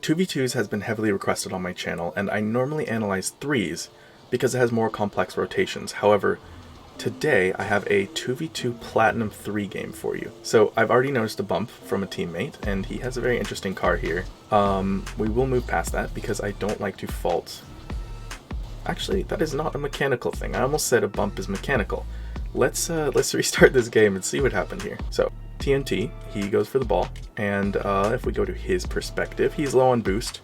2v2s has been heavily requested on my channel, and I normally analyze 3s because it has more complex rotations. However, today I have a 2v2 Platinum 3 game for you. So I've already noticed a bump from a teammate, and he has a very interesting car here. We will move past that because I don't like to fault. Actually, that is not a mechanical thing. I almost said a bump is mechanical. Let's restart this game and see what happened here. So TNT, he goes for the ball, and if we go to his perspective, he's low on boost.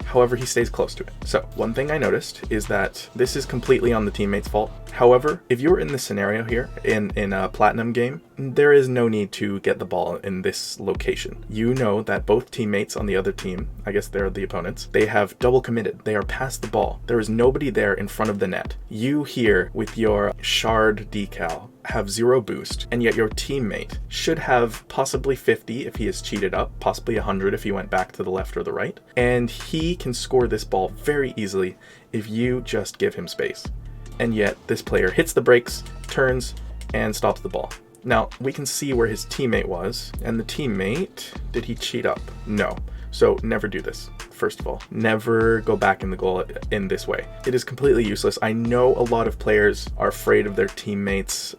However, he stays close to it. So one thing I noticed is that this is completely on the teammate's fault. However, if you're in this scenario here in a Platinum game, there is no need to get the ball in this location. You know that both teammates on the other team, I guess they're the opponents, they have double committed. They are past the ball. There is nobody there in front of the net. You here with your shard decal have 0 boost, and yet your teammate should have possibly 50 if he is cheated up, possibly 100 if he went back to the left or the right, and he can score this ball very easily if you just give him space. And yet this player hits the brakes, turns, and stops the ball. Now we can see where his teammate was, and the teammate, did he cheat up? No. So never do this. First of all, never go back in the goal in this way. It is completely useless. I know a lot of players are afraid of their teammates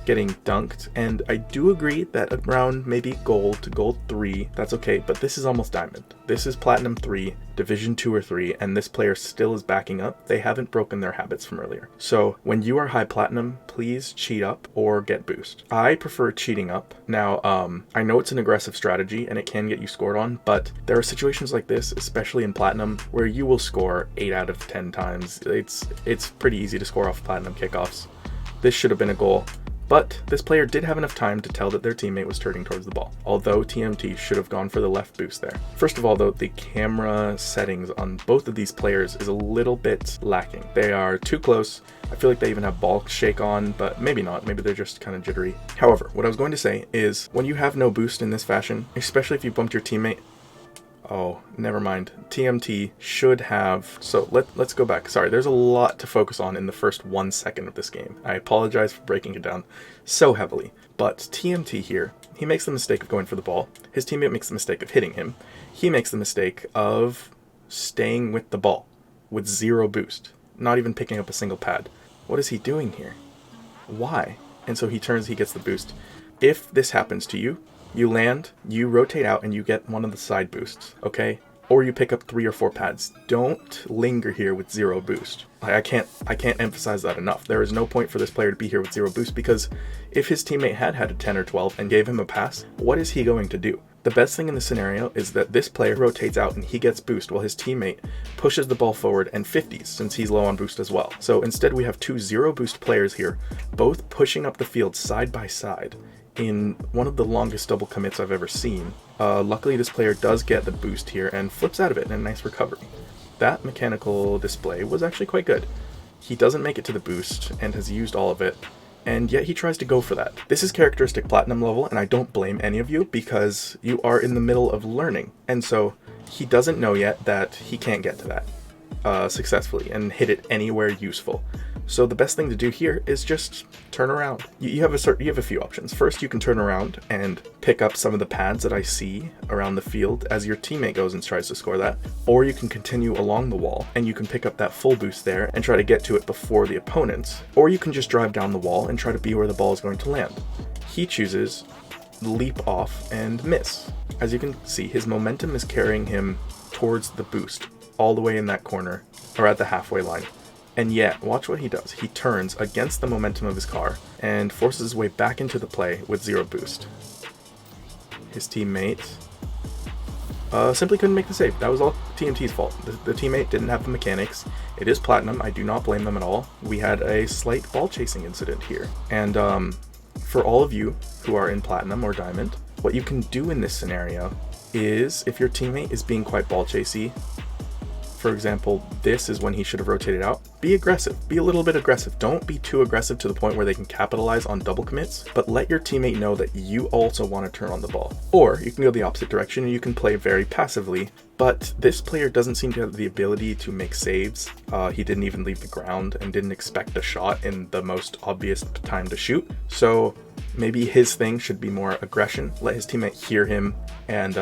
getting dunked, and I do agree that around maybe gold to gold 3, that's okay, but this is almost diamond. This is Platinum 3, Division 2 or 3, and this player still is backing up. They haven't broken their habits from earlier. So when you are high Platinum, please cheat up or get boost. I prefer cheating up. Now, I know it's an aggressive strategy and it can get you scored on, but there are situations like this, especially in Platinum, where you will score 8 out of 10 times. It's pretty easy to score off Platinum kickoffs. This should have been a goal, but this player did have enough time to tell that their teammate was turning towards the ball, although TMT should have gone for the left boost there. First of all though, the camera settings on both of these players is a little bit lacking. They are too close. I feel like they even have ball shake on, but maybe not. Maybe they're just kind of jittery. However, what I was going to say is when you have no boost in this fashion, especially if you bumped your teammate, oh, never mind. TMT should have, so let's go back. Sorry, there's a lot to focus on in the first 1 second of this game. I apologize for breaking it down so heavily. But TMT here, he makes the mistake of going for the ball. His teammate makes the mistake of hitting him. He makes the mistake of staying with the ball with 0 boost, not even picking up a single pad. What is he doing here? Why? And so he turns, he gets the boost. If this happens to you, you land, you rotate out, and you get one of the side boosts, okay? Or you pick up 3 or 4 pads. Don't linger here with 0 boost. I can't emphasize that enough. There is no point for this player to be here with 0 boost, because if his teammate had a 10 or 12 and gave him a pass, what is he going to do? The best thing in the scenario is that this player rotates out and he gets boost while his teammate pushes the ball forward and 50s since he's low on boost as well. So instead we have 2 0 boost players here, both pushing up the field side by side in one of the longest double commits I've ever seen. Luckily this player does get the boost here and flips out of it in a nice recovery. That mechanical display was actually quite good. He doesn't make it to the boost and has used all of it, and yet he tries to go for that. This is characteristic Platinum level, and I don't blame any of you because you are in the middle of learning, and so he doesn't know yet that he can't get to that successfully and hit it anywhere useful. So the best thing to do here is just turn around. You have a few options. First, you can turn around and pick up some of the pads that I see around the field as your teammate goes and tries to score that. Or you can continue along the wall and you can pick up that full boost there and try to get to it before the opponents. Or you can just drive down the wall and try to be where the ball is going to land. He chooses leap off and miss. As you can see, his momentum is carrying him towards the boost all the way in that corner or at the halfway line. And yet, watch what he does. He turns against the momentum of his car and forces his way back into the play with 0 boost. His teammate simply couldn't make the save. That was all TMT's fault. The teammate didn't have the mechanics. It is Platinum. I do not blame them at all. We had a slight ball chasing incident here. And for all of you who are in Platinum or Diamond, what you can do in this scenario is if your teammate is being quite ball chasey, for example, this is when he should have rotated out. Be aggressive. Be a little bit aggressive. Don't be too aggressive to the point where they can capitalize on double commits, but let your teammate know that you also want to turn on the ball. Or you can go the opposite direction and you can play very passively, but this player doesn't seem to have the ability to make saves. He didn't even leave the ground and didn't expect a shot in the most obvious time to shoot. So maybe his thing should be more aggression. Let his teammate hear him and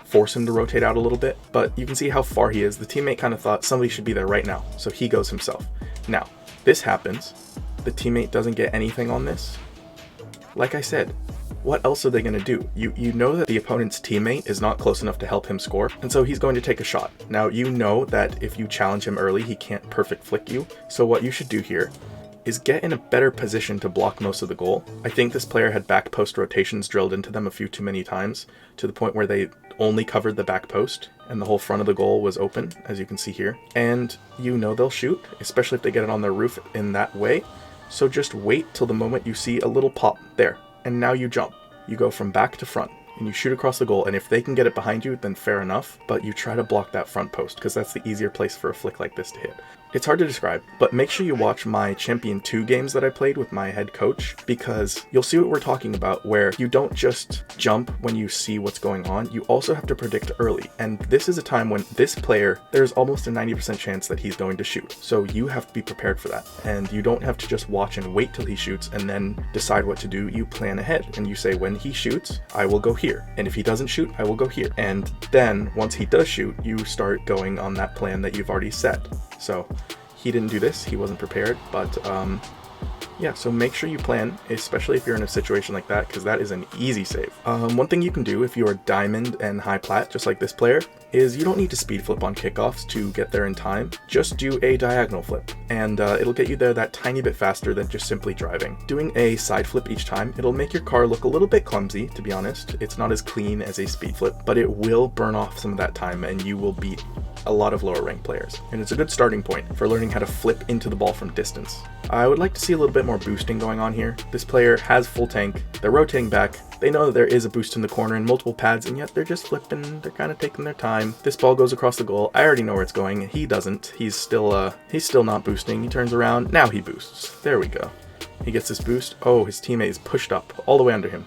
force him to rotate out a little bit, but you can see how far he is. The teammate kind of thought somebody should be there right now, so he goes himself. Now, this happens. The teammate doesn't get anything on this. Like I said, what else are they going to do? You know that the opponent's teammate is not close enough to help him score, and so he's going to take a shot. Now, you know that if you challenge him early, he can't perfect flick you, so what you should do here is get in a better position to block most of the goal. I think this player had back post rotations drilled into them a few too many times, to the point where they only covered the back post and the whole front of the goal was open, as you can see here. And you know they'll shoot, especially if they get it on their roof in that way. So just wait till the moment you see a little pop there, and now you jump. You go from back to front, and you shoot across the goal, and if they can get it behind you, then fair enough, but you try to block that front post, because that's the easier place for a flick like this to hit. It's hard to describe, but make sure you watch my Champion 2 games that I played with my head coach, because you'll see what we're talking about, where you don't just jump when you see what's going on, you also have to predict early. And this is a time when this player, there's almost a 90% chance that he's going to shoot. So you have to be prepared for that. And you don't have to just watch and wait till he shoots and then decide what to do. You plan ahead and you say, when he shoots, I will go here. And if he doesn't shoot, I will go here. And then once he does shoot, you start going on that plan that you've already set. So he didn't do this, he wasn't prepared, but yeah, so make sure you plan, especially if you're in a situation like that, because that is an easy save. One thing you can do if you are diamond and high plat, just like this player, is you don't need to speed flip on kickoffs to get there in time. Just do a diagonal flip, and it'll get you there that tiny bit faster than just simply driving. Doing a side flip each time, it'll make your car look a little bit clumsy, to be honest. It's not as clean as a speed flip, but it will burn off some of that time, and you will beat a lot of lower ranked players. And it's a good starting point for learning how to flip into the ball from distance. I would like to see a little bit more boosting going on here. This player has full tank, they're rotating back, they know that there is a boost in the corner and multiple pads, and yet they're just flipping, they're kind of taking their time. This ball goes across the goal, I already know where it's going, he doesn't, he's still not boosting, he turns around, now he boosts, there we go. He gets this boost, oh, his teammate is pushed up, all the way under him.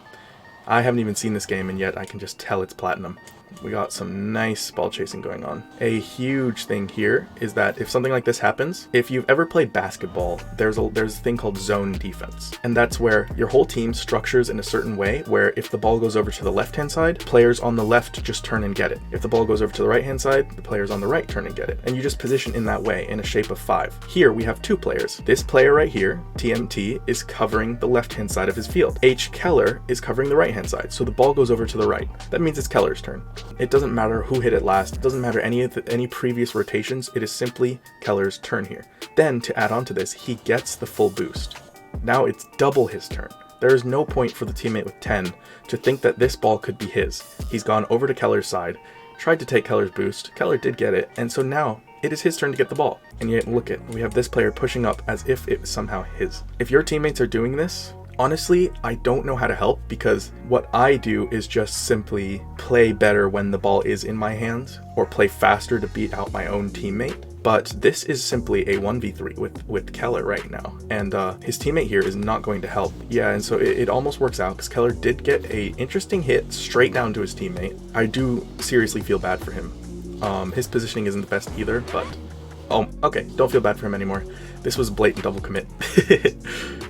I haven't even seen this game, and yet I can just tell it's platinum. We got some nice ball chasing going on. A huge thing here is that if something like this happens, if you've ever played basketball, there's a thing called zone defense. And that's where your whole team structures in a certain way where if the ball goes over to the left-hand side, players on the left just turn and get it. If the ball goes over to the right-hand side, the players on the right turn and get it. And you just position in that way in a shape of 5. Here we have 2 players. This player right here, TMT, is covering the left-hand side of his field. H. Keller is covering the right-hand side, so the ball goes over to the right. That means it's Keller's turn. It doesn't matter who hit it last, it doesn't matter any previous rotations, it is simply Keller's turn here. Then, to add on to this, he gets the full boost. Now it's double his turn. There is no point for the teammate with 10 to think that this ball could be his. He's gone over to Keller's side, tried to take Keller's boost, Keller did get it, and so now it is his turn to get the ball. And yet, look at, we have this player pushing up as if it was somehow his. If your teammates are doing this, honestly, I don't know how to help, because what I do is just simply play better when the ball is in my hands, or play faster to beat out my own teammate. But this is simply a 1v3 with Keller right now, and his teammate here is not going to help. Yeah, and so it almost works out, because Keller did get a interesting hit straight down to his teammate. I do seriously feel bad for him. His positioning isn't the best either, but oh, okay, don't feel bad for him anymore. This was a blatant double commit.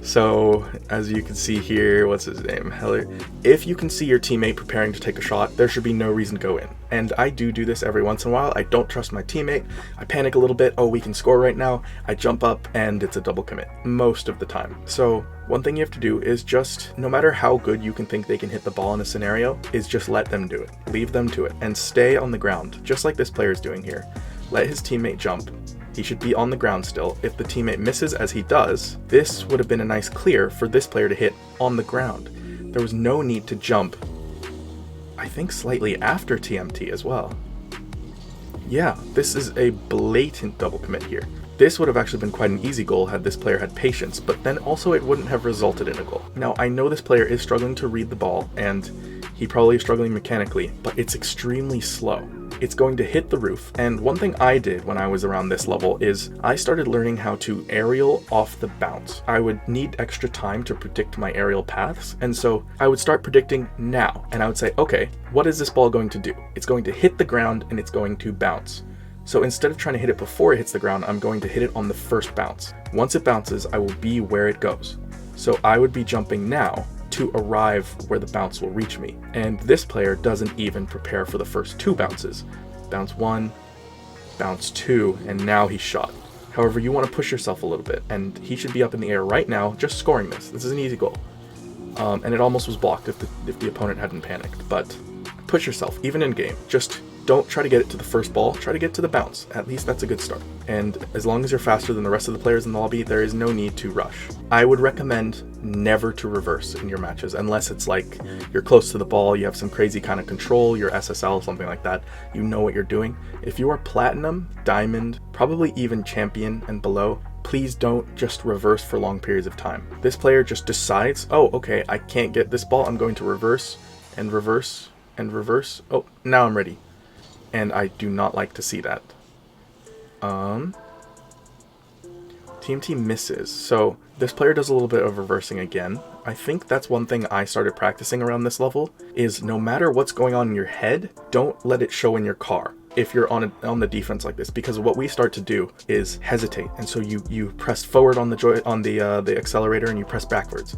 So, as you can see here, what's his name? Heller. If you can see your teammate preparing to take a shot, there should be no reason to go in. And I do this every once in a while. I don't trust my teammate. I panic a little bit. Oh, we can score right now. I jump up and it's a double commit most of the time. So, one thing you have to do is just, no matter how good you can think they can hit the ball in a scenario, is just let them do it. Leave them to it and stay on the ground, just like this player is doing here. Let his teammate jump. He should be on the ground still. If the teammate misses, as he does, this would have been a nice clear for this player to hit on the ground. There was no need to jump, I think slightly after TMT as well. Yeah, this is a blatant double commit here. This would have actually been quite an easy goal had this player had patience, but then also it wouldn't have resulted in a goal. Now, I know this player is struggling to read the ball, and he probably is struggling mechanically, but it's extremely slow. It's going to hit the roof, and one thing I did when I was around this level is I started learning how to aerial off the bounce. I would need extra time to predict my aerial paths, and so I would start predicting now, and I would say, okay, what is this ball going to do? It's going to hit the ground and it's going to bounce. So instead of trying to hit it before it hits the ground, I'm going to hit it on the first bounce. Once it bounces, I will be where it goes. So I would be jumping now, to arrive where the bounce will reach me. And this player doesn't even prepare for the first 2 bounces. Bounce 1, bounce 2, and now he's shot. However, you want to push yourself a little bit, and he should be up in the air right now just scoring this. This is an easy goal. And it almost was blocked if the opponent hadn't panicked. But push yourself, even in game. Just don't try to get it to the first ball, try to get to the bounce. At least that's a good start. And as long as you're faster than the rest of the players in the lobby, there is no need to rush. I would recommend never to reverse in your matches, unless it's like you're close to the ball, you have some crazy kind of control, you're SSL, something like that, you know what you're doing. If you are platinum, diamond, probably even champion and below, please don't just reverse for long periods of time. This player just decides, oh, okay, I can't get this ball, I'm going to reverse and reverse and reverse. Oh, now I'm ready. And I do not like to see that. TMT misses. So this player does a little bit of reversing again. I think that's one thing I started practicing around this level, is no matter what's going on in your head, don't let it show in your car if you're on the defense like this, because what we start to do is hesitate. And so you press forward on the accelerator and you press backwards.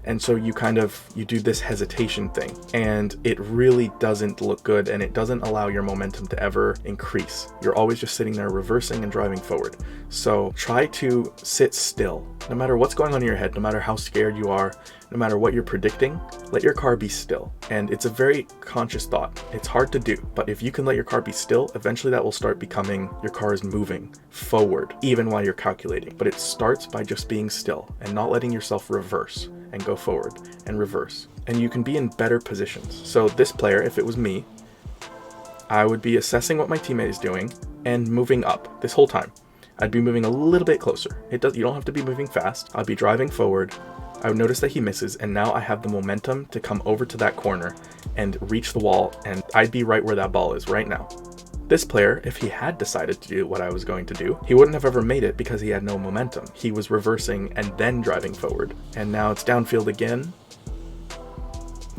And so you do this hesitation thing, and it really doesn't look good, and it doesn't allow your momentum to ever increase. You're always just sitting there reversing and driving forward. So try to sit still. No matter what's going on in your head, no matter how scared you are, no matter what you're predicting, let your car be still. And it's a very conscious thought. It's hard to do, but if you can let your car be still, eventually that will start becoming your car is moving forward, even while you're calculating. But it starts by just being still and not letting yourself reverse and go forward and reverse. And you can be in better positions. So this player, if it was me, I would be assessing what my teammate is doing and moving up this whole time. I'd be moving a little bit closer. You don't have to be moving fast. I'd be driving forward. I would notice that he misses, and now I have the momentum to come over to that corner and reach the wall, and I'd be right where that ball is right now. This player, if he had decided to do what I was going to do, he wouldn't have ever made it because he had no momentum. He was reversing and then driving forward. And now it's downfield again.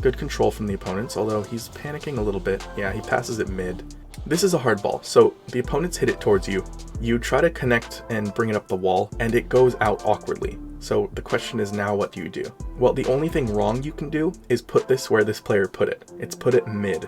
Good control from the opponents, although he's panicking a little bit. Yeah, he passes it mid. This is a hard ball, so the opponents hit it towards you. You try to connect and bring it up the wall, and it goes out awkwardly. So the question is now, what do you do? Well, the only thing wrong you can do is put this where this player put it. It's put it mid.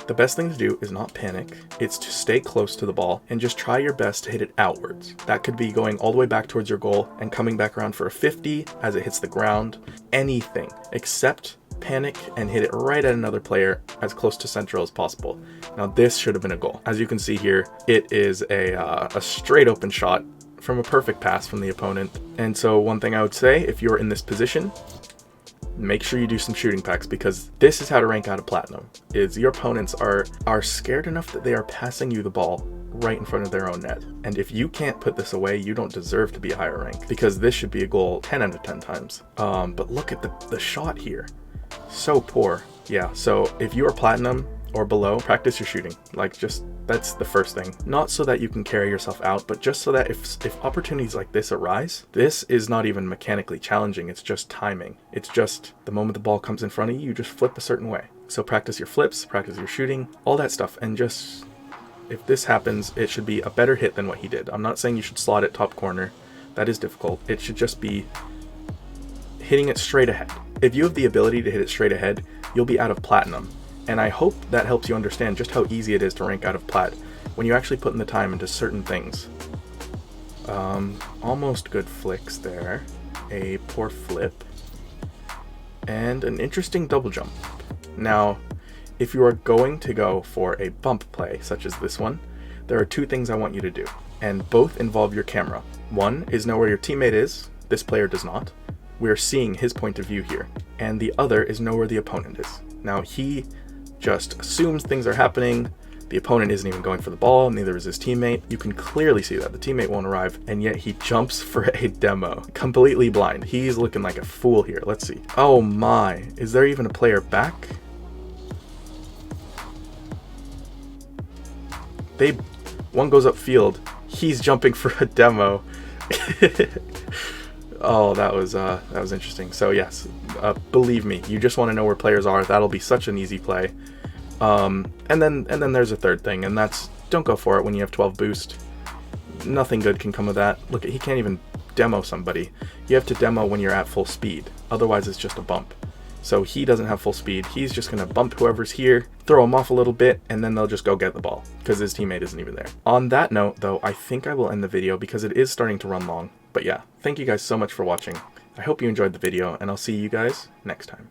The best thing to do is not panic. It's to stay close to the ball and just try your best to hit it outwards. That could be going all the way back towards your goal and coming back around for a 50 as it hits the ground. Anything except panic and hit it right at another player as close to central as possible. Now this should have been a goal. As you can see here, it is a straight open shot from a perfect pass from the opponent. And so one thing I would say, if you're in this position, make sure you do some shooting packs, because this is how to rank out of platinum, is your opponents are scared enough that they are passing you the ball right in front of their own net. And if you can't put this away, you don't deserve to be a higher rank, because this should be a goal 10 out of 10 times. But look at the shot here. So poor. Yeah, so if you are platinum or below, practice your shooting. That's the first thing. Not so that you can carry yourself out, but just so that if opportunities like this arise, this is not even mechanically challenging, it's just timing. It's just the moment the ball comes in front of you, you just flip a certain way. So practice your flips, practice your shooting, all that stuff, and just, if this happens, it should be a better hit than what he did. I'm not saying you should slot it top corner. That is difficult. It should just be hitting it straight ahead. If you have the ability to hit it straight ahead, you'll be out of platinum. And I hope that helps you understand just how easy it is to rank out of plat when you actually put in the time into certain things. Almost good flicks there. A poor flip. And an interesting double jump. Now, if you are going to go for a bump play, such as this one, there are 2 things I want you to do, and both involve your camera. One is know where your teammate is. This player does not. We're seeing his point of view here. And the other is know where the opponent is. Now, he just assumes things are happening. The opponent isn't even going for the ball, neither is his teammate. You can clearly see that the teammate won't arrive, and yet he jumps for a demo. Completely blind. He's looking like a fool here. Let's see. Oh my, is there even a player back? One goes upfield. He's jumping for a demo. Oh, that was interesting. So yes, believe me, you just want to know where players are. That'll be such an easy play. And then there's a third thing, and that's don't go for it when you have 12 boost. Nothing good can come of that. Look, he can't even demo somebody. You have to demo when you're at full speed. otherwise it's just a bump. So he doesn't have full speed. He's just going to bump whoever's here, throw him off a little bit, and then they'll just go get the ball because his teammate isn't even there. On that note, though, I think I will end the video because it is starting to run long. But yeah, thank you guys so much for watching. I hope you enjoyed the video, and I'll see you guys next time.